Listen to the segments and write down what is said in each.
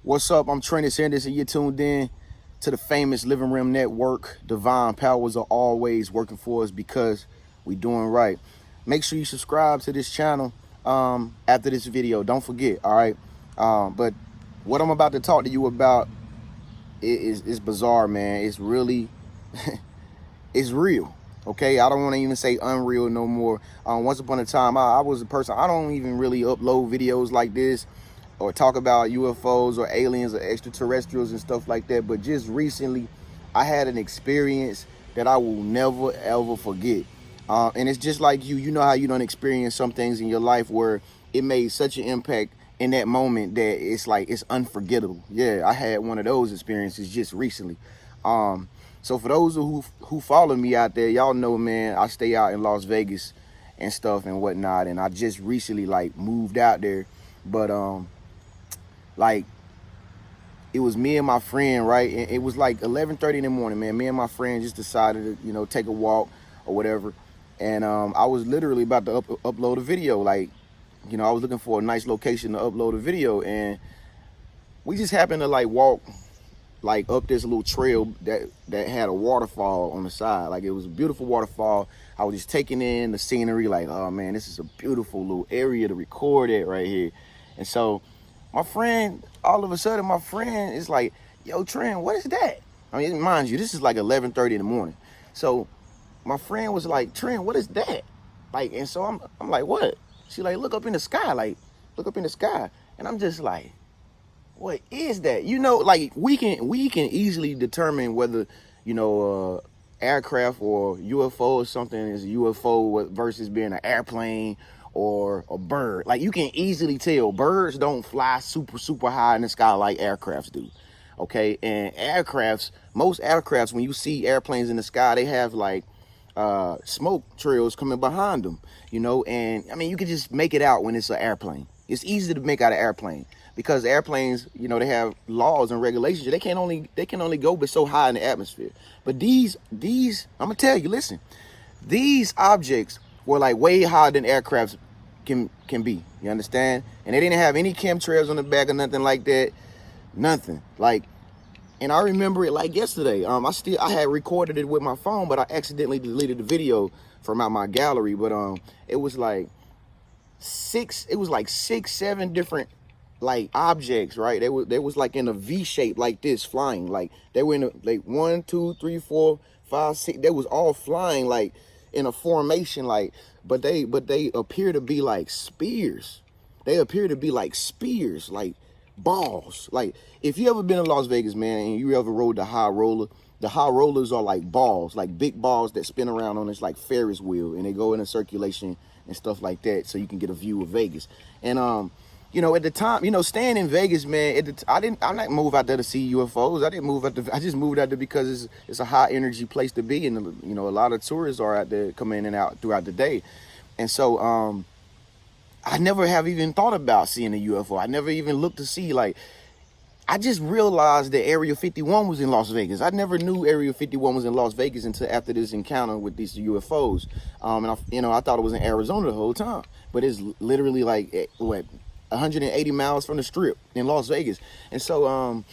What's up? I'm Treniushenderson. You're tuned in to the famous Living Room Network. Divine powers are always working for us because we doing right. Make sure you subscribe to this channel after this video. Don't forget, all right? But what I'm about to talk to you about is bizarre, man. It's really, it's real. Okay, I don't want to even say unreal no more. Once upon a time, I was a person, I don't even really upload videos like this or talk about UFOs or aliens or extraterrestrials and stuff like that. But just recently, I had an experience that I will never, ever forget. And it's just like you know how you don't experience some things in your life where it made such an impact in that moment that it's like, it's unforgettable. Yeah, I had one of those experiences just recently. So for those who follow me out there, y'all know, man, I stay out in Las Vegas and stuff and whatnot. And I just recently like moved out there. But like, it was me and my friend, right? And it was like 11:30 in the morning, man. Me and my friend just decided to, you know, take a walk or whatever. And I was literally about to upload a video. Like, you know, I was looking for a nice location to upload a video. And we just happened to like walk like up this little trail that had a waterfall on the side. Like, it was a beautiful waterfall. I was just taking in the scenery, like, oh man, this is a beautiful little area to record at right here. And so my friend, all of a sudden, my friend is like, yo, Trent, what is that? I mean, mind you, this is like 11:30 in the morning. So my friend was like, Trent, what is that? Like, and so I'm like, what? She like, look up in the sky, like, look up in the sky. And I'm just like, what is that? You know, like, we can easily determine whether, you know, aircraft or UFO or something is a UFO versus being an airplane or a bird. Like, you can easily tell birds don't fly super high in the sky like aircrafts do. Okay, and most aircrafts, when you see airplanes in the sky, they have like smoke trails coming behind them, you know. And I mean, you can just make it out when it's an airplane. It's easy to make out an airplane because airplanes, you know, they have laws and regulations. They can only go but so high in the atmosphere. But these I'm gonna tell you, listen, these objects were like way higher than aircrafts can be. You understand? And they didn't have any chemtrails on the back or nothing like that. Nothing. Like, and I remember it like yesterday. I had recorded it with my phone, but I accidentally deleted the video from out my gallery. But it was like six, 7 different like objects, right? They was like in a V shape like this, flying. Like, they were in a, like 1, 2, 3, 4, 5, 6. They was all flying like in a formation, like, but they appear to be like spears. They appear to be like spears, like balls. Like, if you ever been in Las Vegas, man, and you ever rode the high rollers are like balls, like big balls that spin around on this like Ferris wheel, and they go into circulation and stuff like that, so you can get a view of Vegas. And you know, at the time, you know, staying in Vegas, man, I didn't move out there to see UFOs. I just moved out there because it's a high energy place to be, and you know, a lot of tourists are out there coming in and out throughout the day. And so I never have even thought about seeing a UFO. I never even looked to see, like, I just realized that Area 51 was in Las Vegas. I never knew Area 51 was in Las Vegas until after this encounter with these UFOs. And I thought it was in Arizona the whole time, but it's literally like, what, 180 miles from the Strip in Las Vegas. And so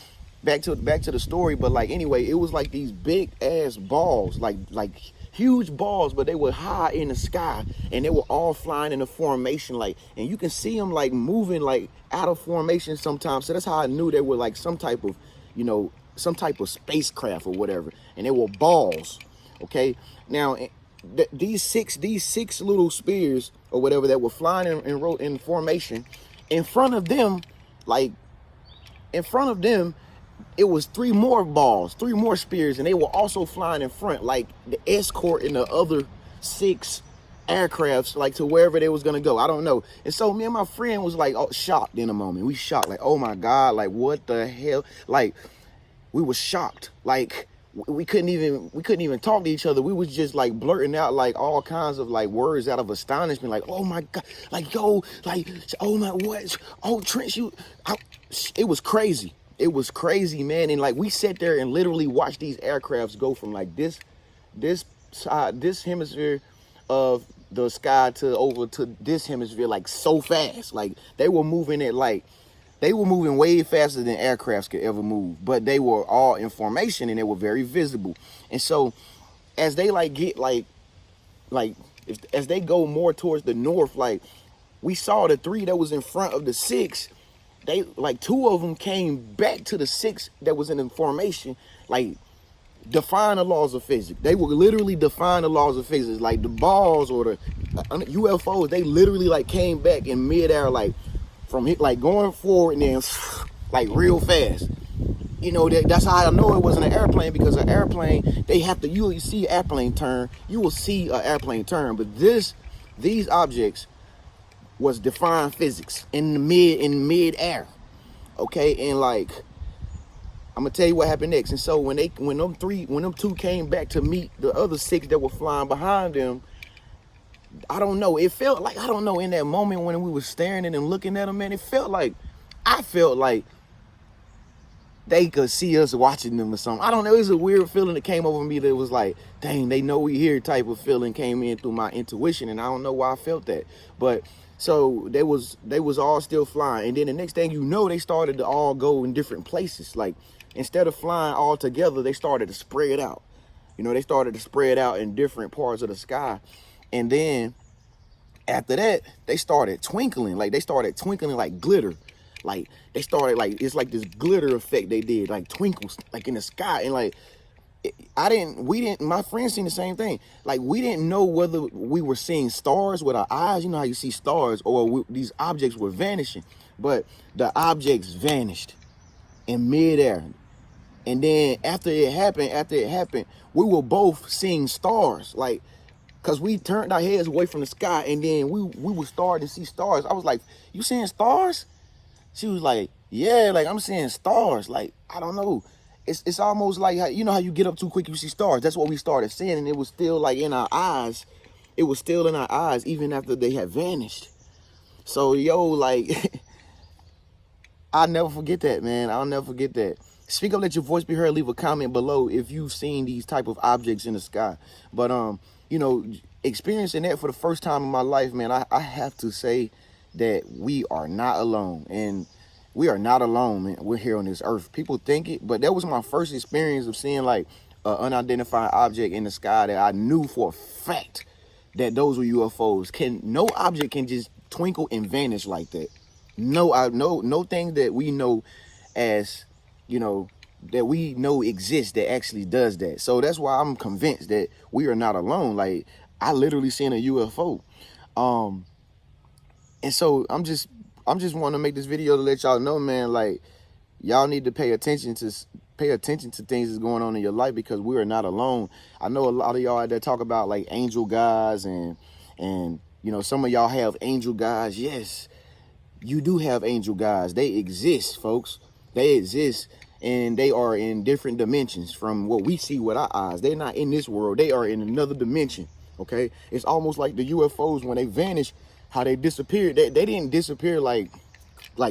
back to the story. But like, anyway, it was like these big ass balls, like huge balls, but they were high in the sky, and they were all flying in a formation, like, and you can see them like moving like out of formation sometimes. So that's how I knew they were like some type of, you know, some type of spacecraft or whatever. And they were balls. Okay, now these six little spears or whatever that were flying in formation, in front of them, it was 3 more balls, 3 more spears, and they were also flying in front, like the escort in the other 6 aircrafts, like to wherever they was gonna go. I don't know. And so me and my friend was like, shocked in a moment. We shocked, like, oh my God, like, what the hell? Like, we were shocked. Like, we couldn't even talk to each other. We was just like blurting out like all kinds of like words out of astonishment, like, oh my God, like, yo, like, oh my, what? Oh, Trent, it was crazy. It was crazy, man. And like, we sat there and literally watched these aircrafts go from like this hemisphere of the sky to over to this hemisphere, like so fast. Like, they were moving at like They were moving way faster than aircrafts could ever move, but they were all in formation and they were very visible. And so as they like get as they go more towards the north, like we saw the 3 that was in front of the 6, they like 2 of them came back to the 6 that was in formation, like define the laws of physics. They were literally define the laws of physics, like the balls or the UFOs. They literally like came back in midair, like from like going forward and then like real fast. You know, that's how I know it wasn't an airplane, because an airplane, they have to, you see an airplane turn, you will see an airplane turn, but these objects was defying physics in mid-air. Okay, and like I'm gonna tell you what happened next. And so when them 2 came back to meet the other 6 that were flying behind them, I don't know, it felt like, I don't know, in that moment when we were staring at them, looking at them, man, I felt like they could see us watching them or something. I don't know, it was a weird feeling that came over me that was like, dang, they know we here type of feeling came in through my intuition, and I don't know why I felt that. But so they was all still flying, and then the next thing you know, they started to all go in different places. Like instead of flying all together, they started to spread out. You know, they started to spread out in different parts of the sky. And then after that, they started twinkling. Like they started twinkling like glitter. Like they started like, it's like this glitter effect they did, like twinkles like in the sky. And like my friends seen the same thing. Like we didn't know whether we were seeing stars with our eyes, you know how you see stars, or these objects were vanishing. But the objects vanished in midair. And then after it happened, we were both seeing stars, like, cause we turned our heads away from the sky, and then we were starting to see stars. I was like, "You seeing stars?" She was like, "Yeah, like I'm seeing stars." Like, I don't know. It's almost like how, you know how you get up too quick, you see stars. That's what we started seeing, and it was still like in our eyes. It was still in our eyes even after they had vanished. So yo, like, I'll never forget that, man. I'll never forget that. Speak up, let your voice be heard. Leave a comment below if you've seen these type of objects in the sky. But you know, experiencing that for the first time in my life, man, I have to say that we are not alone. And we are not alone, man. We're here on this earth. People think it, but that was my first experience of seeing like an unidentified object in the sky that I knew for a fact that those were UFOs. No object can just twinkle and vanish like that. No thing that we know as, you know, that we know exists that actually does that. So that's why I'm convinced that we are not alone. Like, I literally seen a UFO. And so I'm just want to make this video to let y'all know, man, like, y'all need to pay attention to things that's going on in your life, because we are not alone. I know a lot of y'all out there talk about like angel guides and you know, some of y'all have angel guides. Yes, you do have angel guides. They exist, folks. They exist, and they are in different dimensions from what we see with our eyes. They're not in this world. They are in another dimension, okay? It's almost like the UFOs, when they vanish, how they disappeared. They didn't disappear like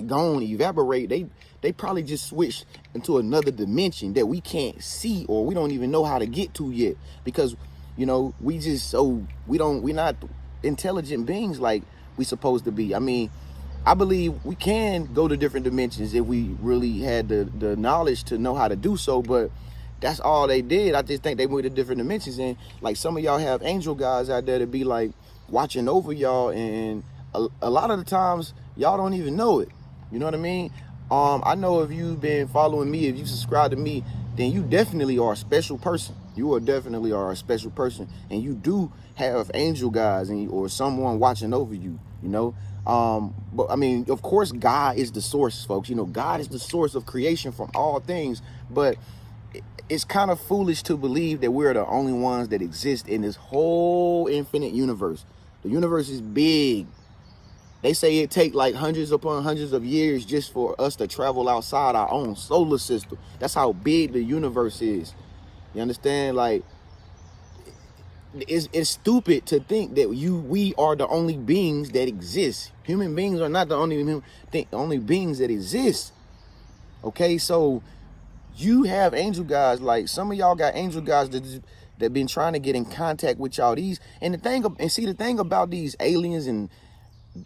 gone, evaporate. They probably just switched into another dimension that we can't see, or we don't even know how to get to yet, because, you know, we're not intelligent beings like we supposed to be. I mean, I believe we can go to different dimensions if we really had the knowledge to know how to do so, but that's all they did. I just think they went to different dimensions, and like some of y'all have angel guys out there to be like watching over y'all, and a lot of the times y'all don't even know it. You know what I mean? I know if you've been following me, if you subscribe to me, then you definitely are a special person. You definitely are a special person, and you do have angel guys or someone watching over you, you know? But I mean, of course, God is the source, folks. You know, God is the source of creation from all things, but it's kind of foolish to believe that we're the only ones that exist in this whole infinite universe. The universe is big. They say it take like hundreds upon hundreds of years just for us to travel outside our own solar system. That's how big the universe is. You understand? Like, it's stupid to think that we are the only beings that exist. Human beings are not the only beings that exist. Okay, so you have angel guys. Like, some of y'all got angel guys that been trying to get in contact with y'all. The thing about these aliens and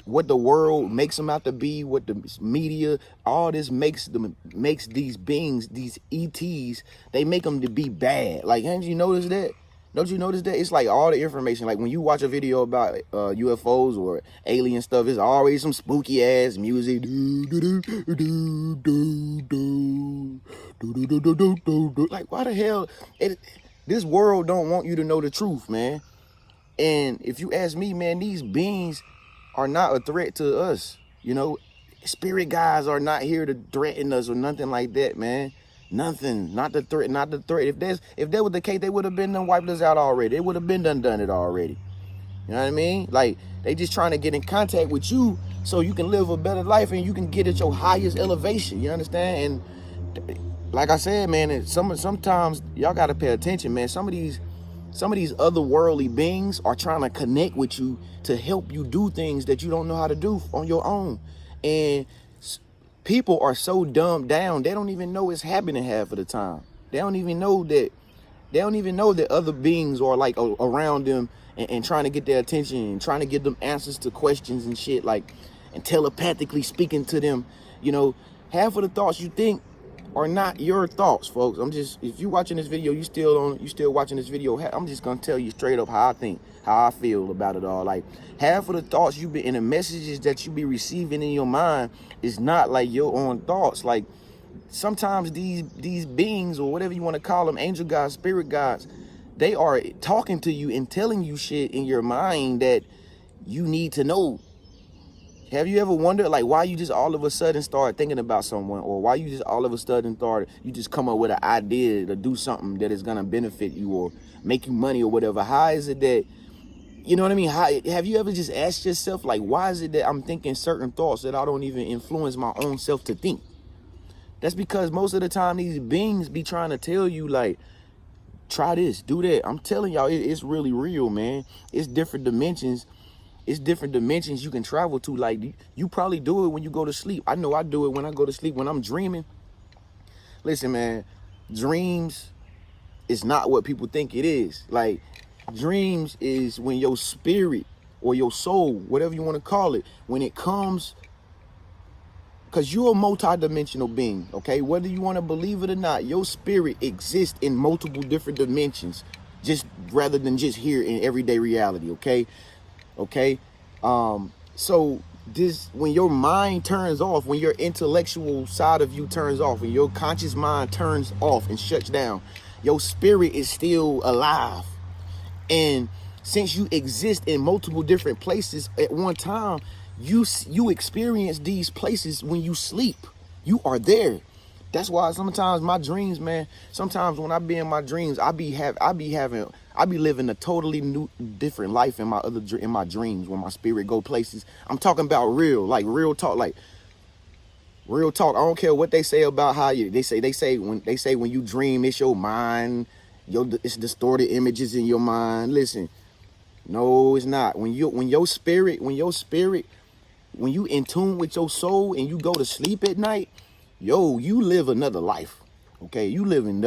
what the world makes them out to be, what the media, all this makes these beings, these ETs, they make them to be bad. Like, haven't you noticed that? Don't you notice that? It's like all the information. Like when you watch a video about UFOs or alien stuff, it's always some spooky ass music. Like, why the hell? This world don't want you to know the truth, man. And if you ask me, man, these beings are not a threat to us. You know, spirit guys are not here to threaten us or nothing like that, man. Nothing, not the threat, not the threat. If that was the case, they would have been done wiped us out already. They would have been done it already. You know what I mean? Like, they just trying to get in contact with you so you can live a better life and you can get at your highest elevation. You understand? And like I said, man, sometimes y'all got to pay attention, man. Some of these otherworldly beings are trying to connect with you to help you do things that you don't know how to do on your own. And people are so dumbed down, they don't even know it's happening half of the time. They don't even know that other beings are like around them and trying to get their attention and trying to give them answers to questions and shit, like, and telepathically speaking to them. You know, half of the thoughts you think are not your thoughts, folks. If you're watching this video, you still watching this video, I'm just gonna tell you straight up how I think, how I feel about it all. Like, half of the thoughts you be and the messages that you be receiving in your mind is not like your own thoughts. Like, sometimes these beings, or whatever you want to call them, angel gods, spirit gods, they are talking to you and telling you shit in your mind that you need to know. Have you ever wondered, like, why you just all of a sudden start thinking about someone, or why you just all of a sudden you just come up with an idea to do something that is going to benefit you or make you money or whatever? How is it that, you know what I mean? Have you ever just asked yourself, like, why is it that I'm thinking certain thoughts that I don't even influence my own self to think? That's because most of the time these beings be trying to tell you, like, try this, do that. I'm telling y'all, it's really real, man. It's different dimensions. It's different dimensions you can travel to. Like, you probably do it when you go to sleep. I know I do it when I go to sleep, when I'm dreaming. Listen, man, dreams is not what people think it is. Like, dreams is when your spirit or your soul, whatever you want to call it, when it comes, because you're a multi-dimensional being, okay? Whether you want to believe it or not, your spirit exists in multiple different dimensions, just rather than just here in everyday reality, okay? So this, when your mind turns off, when your intellectual side of you turns off, when your conscious mind turns off and shuts down, your spirit is still alive. And since you exist in multiple different places at one time, you experience these places when you sleep. You are there. That's why sometimes my dreams, man, sometimes when I be in my dreams, I be living a totally new, different life in my dreams when my spirit go places. I'm talking about real talk. I don't care what they say about how they say when you dream, it's your mind, it's distorted images in your mind. Listen, no, it's not. When you in tune with your soul and you go to sleep at night, you live another life. Okay, you living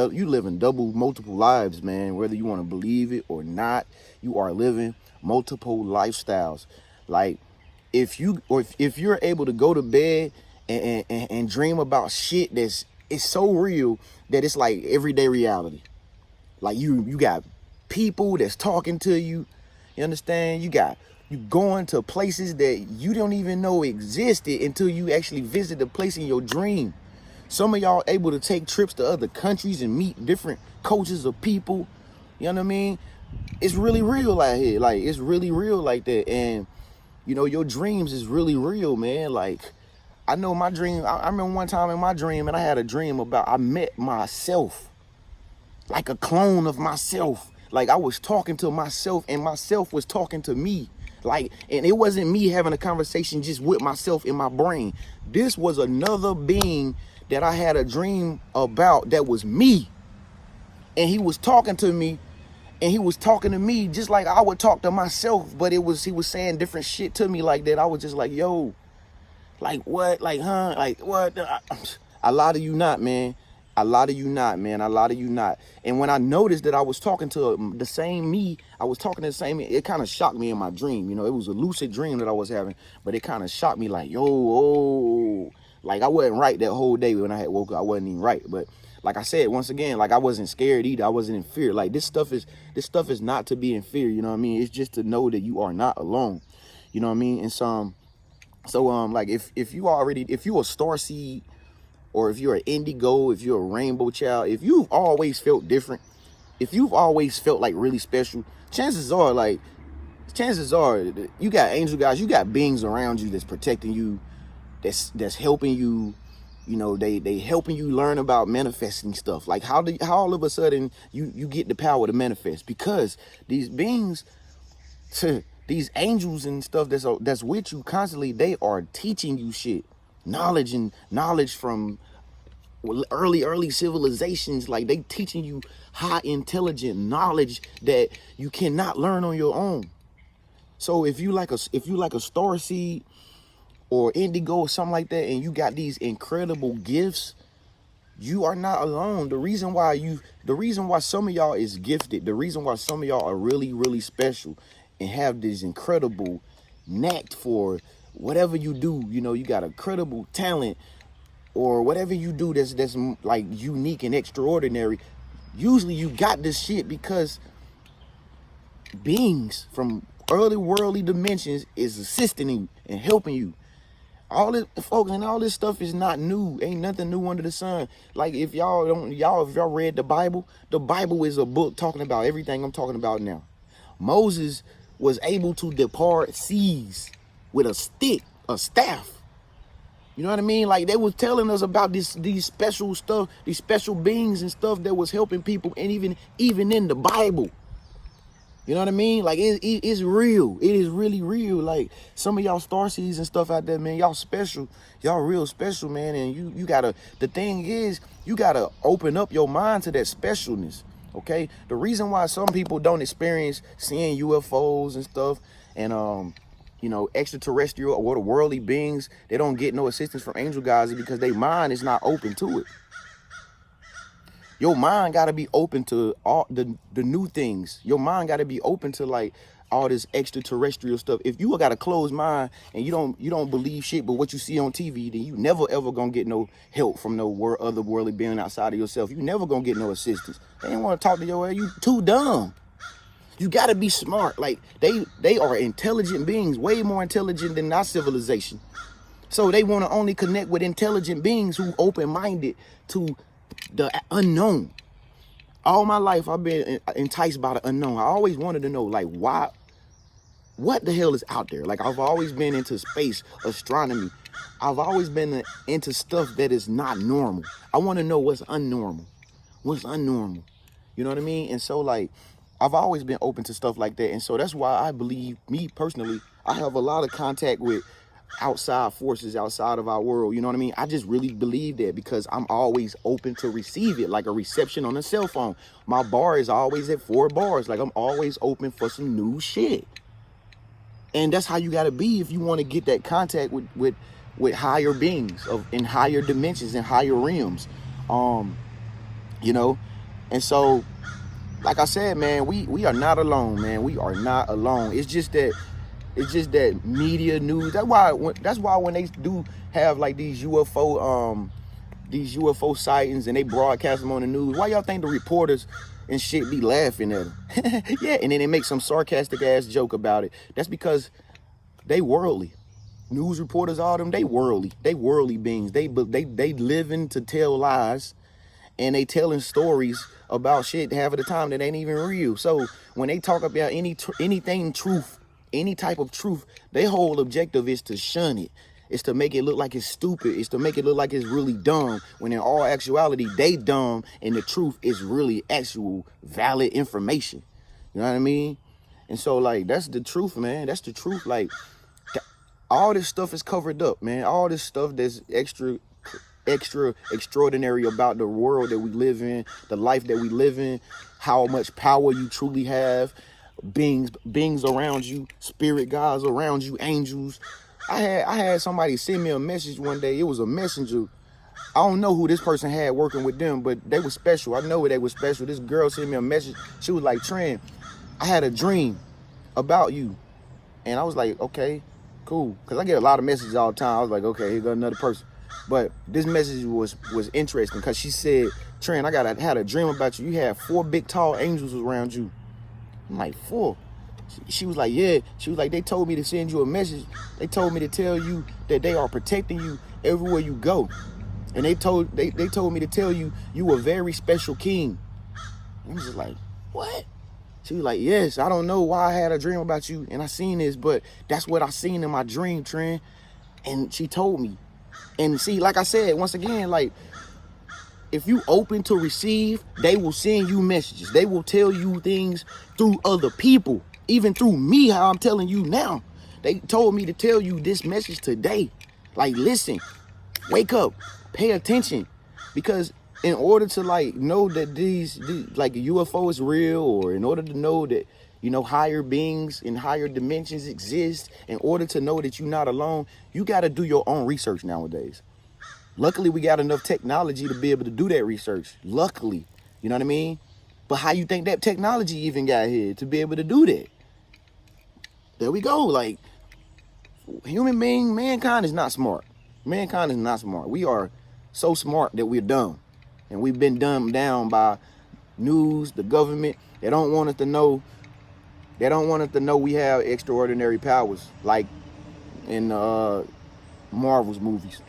double, multiple lives, man. Whether you want to believe it or not, you are living multiple lifestyles. Like, if you're able to go to bed and dream about shit it's so real that it's like everyday reality. Like, you got people that's talking to you. You understand? You going to places that you don't even know existed until you actually visit the place in your dream. Some of y'all able to take trips to other countries and meet different cultures of people. You know what I mean? It's really real out here. Like, it's really real like that. And, you know, your dreams is really real, man. Like, I know my dream. I remember one time in my dream, and I had a dream about I met myself, like a clone of myself. Like, I was talking to myself and myself was talking to me. Like, and it wasn't me having a conversation just with myself in my brain. This was another being that I had a dream about that was me. And he was talking to me, and he was talking to me just like I would talk to myself, but he was saying different shit to me like that. I was just like, yo, like what? Like, huh? Like what? I lie to you not, man. A lot of you not, man. A lot of you not. And when I noticed that I was talking to the same me, I was talking to the same me, it kind of shocked me in my dream. You know, it was a lucid dream that I was having, but it kind of shocked me like, yo, oh, like I wasn't right that whole day when I had woke up. I wasn't even right. But like I said, once again, like I wasn't scared either. I wasn't in fear. Like this stuff is not to be in fear. You know what I mean? It's just to know that you are not alone. You know what I mean? And so like if you a starseed, or if you're an indigo, if you're a rainbow child, if you've always felt different, if you've always felt like really special, chances are you got angel guys, you got beings around you that's protecting you, that's helping you. You know, they helping you learn about manifesting stuff. Like how all of a sudden you get the power to manifest? Because these beings, these angels and stuff that's with you constantly, they are teaching you shit. Knowledge from early civilizations. Like they teaching you high intelligent knowledge that you cannot learn on your own. So if you like a starseed or indigo or something like that, and you got these incredible gifts, you are not alone. The reason why some of y'all is gifted, the reason why some of y'all are really, really special and have this incredible knack for whatever you do, you know, you got a credible talent or whatever you do that's like unique and extraordinary. Usually you got this shit because beings from early worldly dimensions is assisting you and helping you. All this, folks, and all this stuff is not new. Ain't nothing new under the sun. Like if y'all read the Bible is a book talking about everything I'm talking about now. Moses was able to depart seas with a stick, a staff. You know what I mean? Like they was telling us about these special stuff, these special beings and stuff that was helping people, and even in the Bible. You know what I mean? Like it's real. It is really real. Like some of y'all starseeds and stuff out there, man, y'all special. Y'all real special, man. And you gotta, the thing is, you gotta open up your mind to that specialness. Okay? The reason why some people don't experience seeing UFOs and stuff, and you know, extraterrestrial or the worldly beings, they don't get no assistance from angel guys, is because their mind is not open to it. Your mind got to be open to all the new things. Your mind got to be open to like all this extraterrestrial stuff. If you got a closed mind and you don't believe shit but what you see on TV, then you never ever gonna get no help from no other worldly being outside of yourself. You never gonna get no assistance. They ain't want to talk to your ass. You too dumb. You got to be smart. Like they are intelligent beings, way more intelligent than our civilization. So they want to only connect with intelligent beings who open-minded to the unknown. All my life I've been enticed by the unknown. I always wanted to know, like, what the hell is out there? Like I've always been into space, astronomy. I've always been into stuff that is not normal. I want to know what's unnormal. What's unnormal? You know what I mean? And so like I've always been open to stuff like that. And so that's why I believe, me personally, I have a lot of contact with outside forces outside of our world. You know what I mean? I just really believe that because I'm always open to receive it, like a reception on a cell phone. My bar is always at 4 bars. Like I'm always open for some new shit. And that's how you got to be if you want to get that contact with higher beings in higher dimensions and higher realms. You know, and so, like I said, man, we are not alone, man. We are not alone. It's just that media news. That's why when they do have like these UFO sightings and they broadcast them on the news, why y'all think the reporters and shit be laughing at them? Yeah, and then they make some sarcastic ass joke about it. That's because they worldly. News reporters, all them, they worldly beings. They living to tell lies. And they telling stories about shit half of the time that ain't even real. So when they talk about anything truth, any type of truth, their whole objective is to shun it. It's to make it look like it's stupid. It's to make it look like it's really dumb. When in all actuality, they dumb and the truth is really actual valid information. You know what I mean? And so like, that's the truth, man. That's the truth. Like all this stuff is covered up, man. All this stuff that's extraordinary about the world that we live in, the life that we live in, how much power you truly have, beings around you, spirit guides around you, angels. I had somebody send me a message one day. It was a messenger. I don't know who this person had working with them, but they were special. I know they were special. This girl sent me a message. She was like, Tren, I had a dream about you. And I was like, okay, cool. Because I get a lot of messages all the time. I was like, okay, here goes another person. But this message was interesting because she said, Tren, I had a dream about you. You had 4 big, tall angels around you. I'm like, 4? She was like, yeah. She was like, they told me to send you a message. They told me to tell you that they are protecting you everywhere you go. And they told me to tell you you a very special king. And I was just like, what? She was like, yes, I don't know why I had a dream about you and I seen this, but that's what I seen in my dream, Tren. And she told me. And see, like I said, once again, like, if you open to receive, they will send you messages. They will tell you things through other people, even through me, how I'm telling you now. They told me to tell you this message today. Like, listen, wake up, pay attention. Because in order to, like, know that these like, UFO is real, or in order to know that, you know, higher beings in higher dimensions exist, in order to know that you're not alone, you got to do your own research nowadays. Luckily, we got enough technology to be able to do that research. Luckily, you know what I mean? But how you think that technology even got here to be able to do that? There we go. Like, mankind is not smart. Mankind is not smart. We are so smart that we're dumb. And we've been dumbed down by news, the government. They don't want us to know. They don't want us to know we have extraordinary powers, like in Marvel's movies.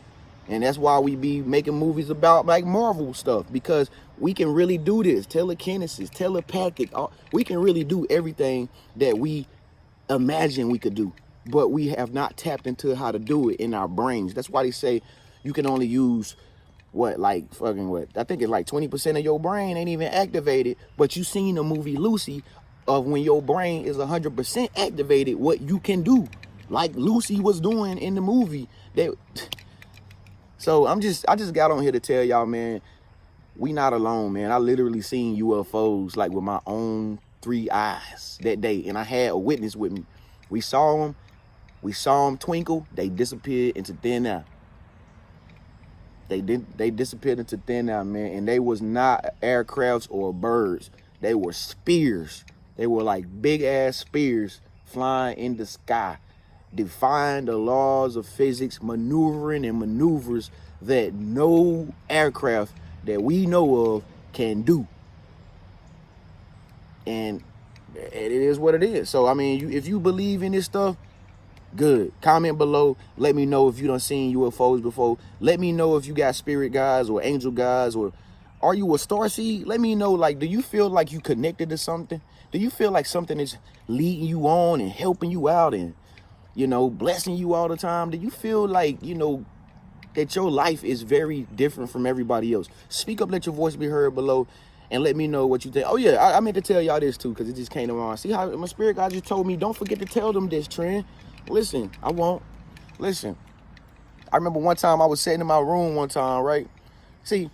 And that's why we be making movies about, like, Marvel stuff, because we can really do this. Telekinesis, telepathic. We can really do everything that we imagine we could do. But we have not tapped into how to do it in our brains. That's why they say you can only use, I think it's like 20% of your brain ain't even activated. But you seen the movie Lucy of when your brain is 100% activated, what you can do. Like Lucy was doing in the movie. So I just got on here to tell y'all, man, we not alone, man. I literally seen UFOs, like, with my own 3 eyes that day, and I had a witness with me. We saw them twinkle. They disappeared into thin air. They disappeared into thin air, man, and they was not aircrafts or birds. They were spears. They were like big ass spears flying in the sky, defying the laws of physics, maneuvering and maneuvers that no aircraft that we know of can do. And it is what it is. So, I mean, if you believe in this stuff, good. Comment below. Let me know if you done seen UFOs before. Let me know if you got spirit guides or angel guides, or are you a starseed? Let me know, like, do you feel like you connected to something? Do you feel like something is leading you on and helping you out and, you know, blessing you all the time? Do you feel like, you know, that your life is very different from everybody else? Speak up, let your voice be heard below, and let me know what you think. Oh yeah, I meant to tell y'all this too, because it just came to mind. See how my spirit guide just told me, don't forget to tell them this, Tren. Listen, I won't. Listen, I remember one time I was sitting in my room one time, right? See,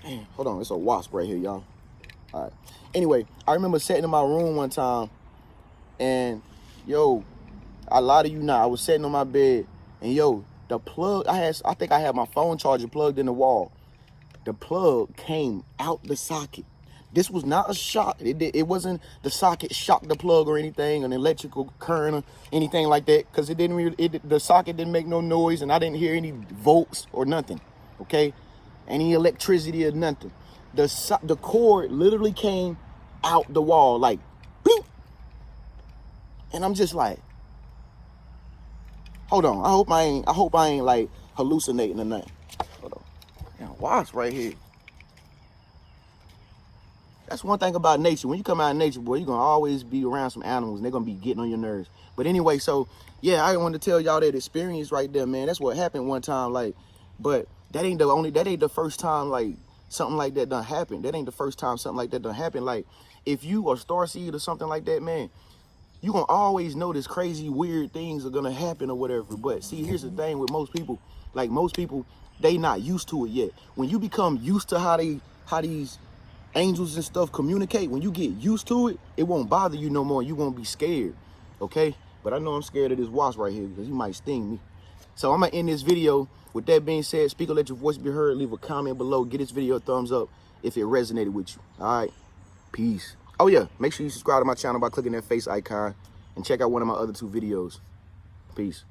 man, hold on, it's a wasp right here, y'all. All right. Anyway, I remember sitting in my room one time, and yo, I lie to you not, I was sitting on my bed, and yo, the plug, I think I had my phone charger plugged in the wall. The plug came out the socket. This was not a shock. It wasn't the socket shocked the plug or anything, an electrical current or anything like that, because the socket didn't make no noise, and I didn't hear any volts or nothing, okay? Any electricity or nothing. The cord literally came out the wall, like, bloop. And I'm just like, hold on. I hope I ain't like hallucinating or nothing. Hold on. Now, wasp right here. That's one thing about nature. When you come out of nature, boy, you're going to always be around some animals, and they're going to be getting on your nerves. But anyway, so, yeah, I wanted to tell y'all that experience right there, man. That's what happened one time, like, but that ain't the first time, like, something like that done happened. That ain't the first time something like that done happened. Like, if you are starseed or something like that, man, you're going to always notice crazy, weird things are going to happen or whatever. But, see, here's the thing with most people. Like, most people, they not used to it yet. When you become used to how these angels and stuff communicate, when you get used to it, it won't bother you no more. You won't be scared, okay? But I know I'm scared of this wasp right here because he might sting me. So I'm gonna end this video. With that being said, speak or let your voice be heard. Leave a comment below. Get this video a thumbs up if it resonated with you. All right, peace. Oh yeah, make sure you subscribe to my channel by clicking that face icon and check out one of my other 2 videos. Peace.